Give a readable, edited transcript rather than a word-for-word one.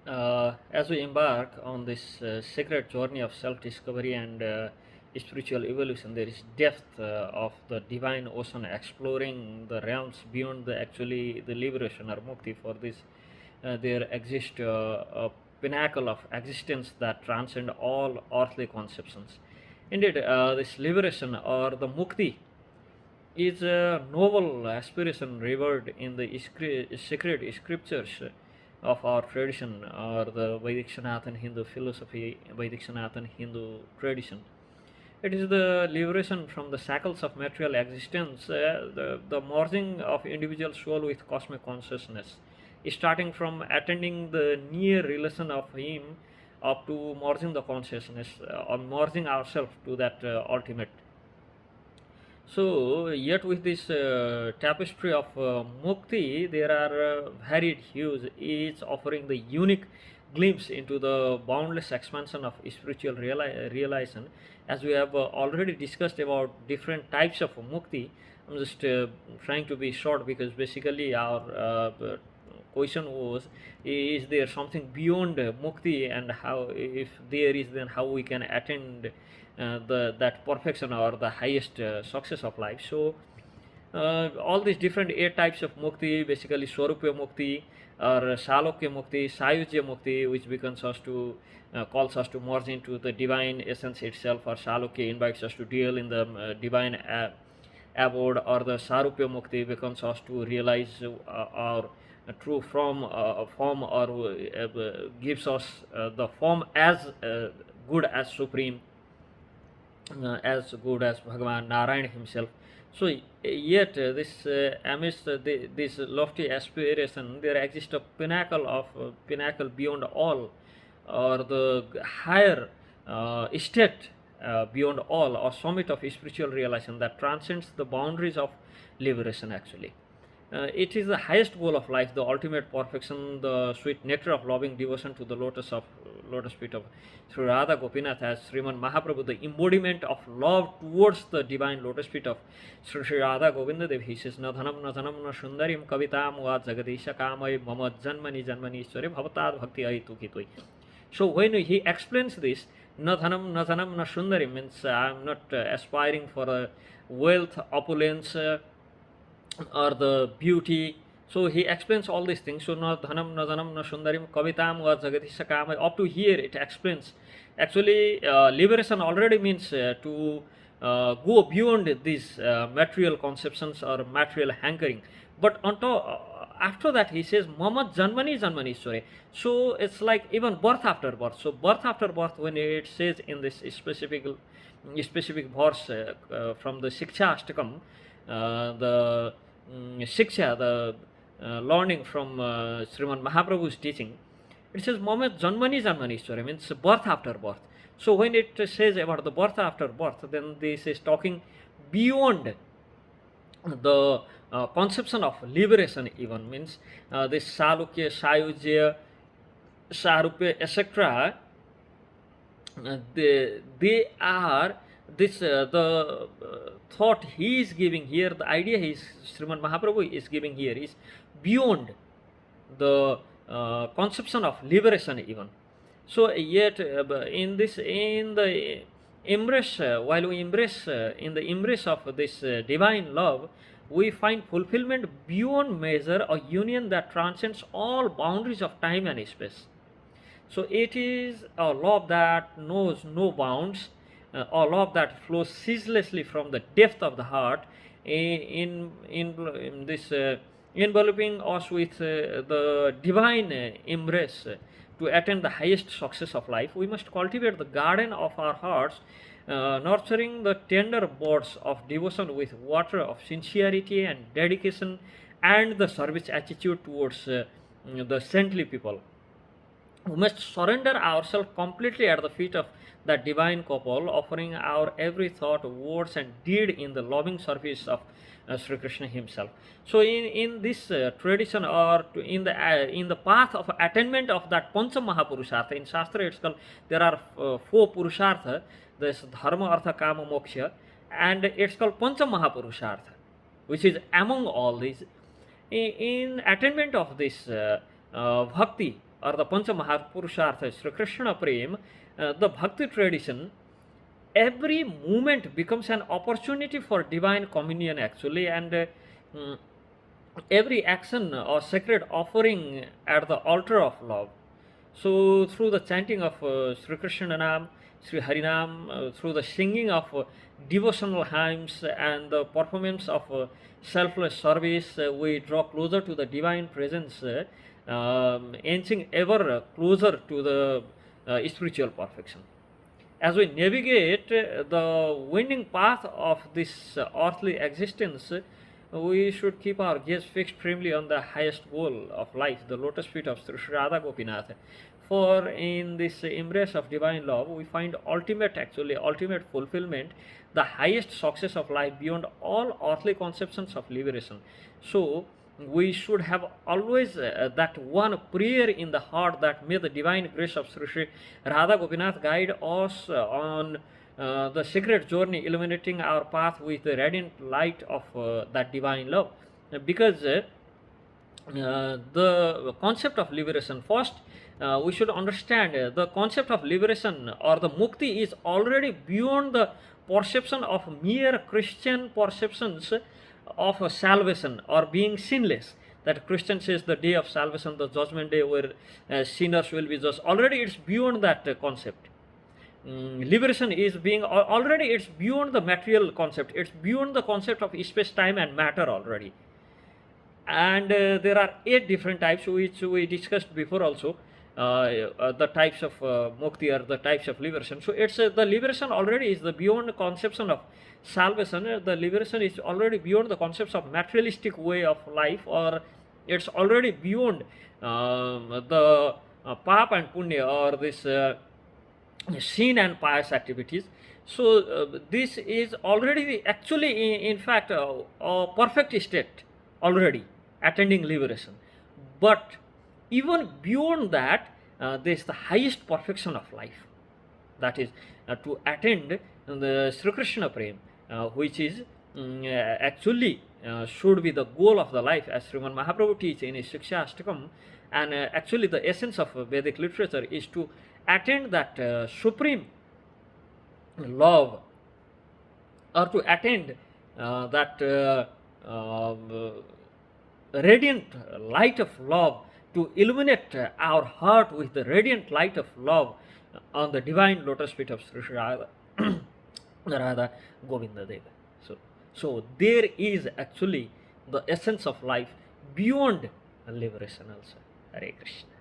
As we embark on this sacred journey of self-discovery and spiritual evolution, there is depth of the divine ocean, exploring the realms beyond the liberation or mukti. For this, there exists a pinnacle of existence that transcend all earthly conceptions. Indeed, this liberation or the mukti is a noble aspiration revered in the sacred scriptures of our tradition, or the Vedic Sanatan Hindu philosophy, Vedic Sanatan Hindu tradition. It is the liberation from the shackles of material existence, the merging of individual soul with cosmic consciousness, starting from attending the near relation of Him up to merging the consciousness, or merging ourselves to that ultimate. So, yet with this tapestry of mukti, there are varied hues, each offering the unique glimpse into the boundless expansion of spiritual realization. As we have already discussed about different types of mukti, I'm just trying to be short because basically our question was: is there something beyond mukti, and how, if there is, then how we can attain that perfection or the highest success of life. So all these different eight types of mukti, basically Swarupya mukti or Salokya mukti, Sayujya mukti, which becomes us to calls us to merge into the divine essence itself, or Salokya invites us to deal in the divine abode, or the Sarupya mukti becomes us to realize our true form, or gives us the form as good as supreme, as good as Bhagavan Narayan himself. So, yet this amidst this lofty aspiration, there exists a pinnacle beyond all, or the higher state beyond all, or summit of spiritual realization that transcends the boundaries of liberation. Actually, it is the highest goal of life, the ultimate perfection, the sweet nectar of loving devotion to the lotus feet of Sri Radha Gopinath, as Sriman Mahaprabhu, the embodiment of love towards the divine lotus feet of Sri Radha Govinda Dev. He says, "Na dhanam na dhanam na sundarim kavitam va jagadisha kamai mama janmani janmani sware bhavatad bhakti ahitu kitoi." So when he explains this, na dhanam na sundarim means I am not aspiring for a wealth, opulence, or the beauty. So he explains all these things. So na dhanam na dhanam na sundarim kavitam va jagatisha kama. Up to here it explains. Actually, liberation already means to go beyond these material conceptions or material hankering. But on top, after that he says mama janmani janmani sore. So it's like even birth after birth. So birth after birth, when it says in this specific verse from the Shiksha Ashtakam, the Shiksha, the learning from Sriman Mahaprabhu's teaching, it says Mama Janmani Janmani Ishwara, means birth after birth. So when it says about the birth after birth, then this is talking beyond the conception of liberation, even means this Salukya, Sayujya, Sarupya, etc. They are this the thought he is giving here, the idea Sriman Mahaprabhu is giving here is beyond the conception of liberation even. So yet in the embrace, while we embrace in the embrace of this divine love, we find fulfillment beyond measure, a union that transcends all boundaries of time and space. So it is a love that knows no bounds, a love that flows ceaselessly from the depth of the heart, in this enveloping us with the divine embrace. To attain the highest success of life, we must cultivate the garden of our hearts, nurturing the tender buds of devotion with water of sincerity and dedication, and the service attitude towards the saintly people. We must surrender ourselves completely at the feet of that divine couple, offering our every thought, words, and deed in the loving service of Sri Krishna himself. So, in this tradition, or in the path of attainment of that Pancha Mahapurushartha, in Shastra it's called, there are four Purushartha, this Dharma, Artha, Kama, Moksha, and it's called Pancha Mahapurushartha, which is among all these. In attainment of this bhakti, or the Pancha Mahapurushartha Sri Krishna Prem, the bhakti tradition, every moment becomes an opportunity for divine communion actually, and mm, every action or sacred offering at the altar of love. So, through the chanting of Sri Krishna Nam, Sri Harinam, through the singing of devotional hymns and the performance of selfless service, we draw closer to the divine presence, inching ever closer to the spiritual perfection. As we navigate the winding path of this earthly existence, we should keep our gaze fixed firmly on the highest goal of life, the lotus feet of Sri Radha Gopinath. For in this embrace of divine love, we find ultimate fulfillment, the highest success of life beyond all earthly conceptions of liberation. So, we should have always that one prayer in the heart, that may the divine grace of Sri Radha Gopinath guide us on the sacred journey, illuminating our path with the radiant light of that divine love. Because the concept of liberation, first we should understand the concept of liberation or the mukti is already beyond the perception of mere Christian perceptions of salvation or being sinless. That Christian says the day of salvation, the judgment day where sinners will be judged. Already it's beyond that concept. Liberation is being already, it's beyond the material concept. It's beyond the concept of space, time, and matter already. And there are 8 different types which we discussed before also. The types of mukti or the types of liberation. So it's the liberation already is the beyond the conception of salvation. The liberation is already beyond the concepts of materialistic way of life, or it's already beyond the pap and punya, or this sin and pious activities. So this is already actually in fact a perfect state already, attending liberation. But even beyond that, there is the highest perfection of life, that is to attend the Sri Krishna Prem, which is actually should be the goal of the life, as Sriman Mahaprabhu teaches in his Shiksha Ashtakam. And actually the essence of Vedic literature is to attain that supreme love, or to attain that radiant light of love, to illuminate our heart with the radiant light of love on the divine lotus feet of Sri Radha, Radha Govinda Deva. So there is actually the essence of life beyond liberation also. Hare Krishna.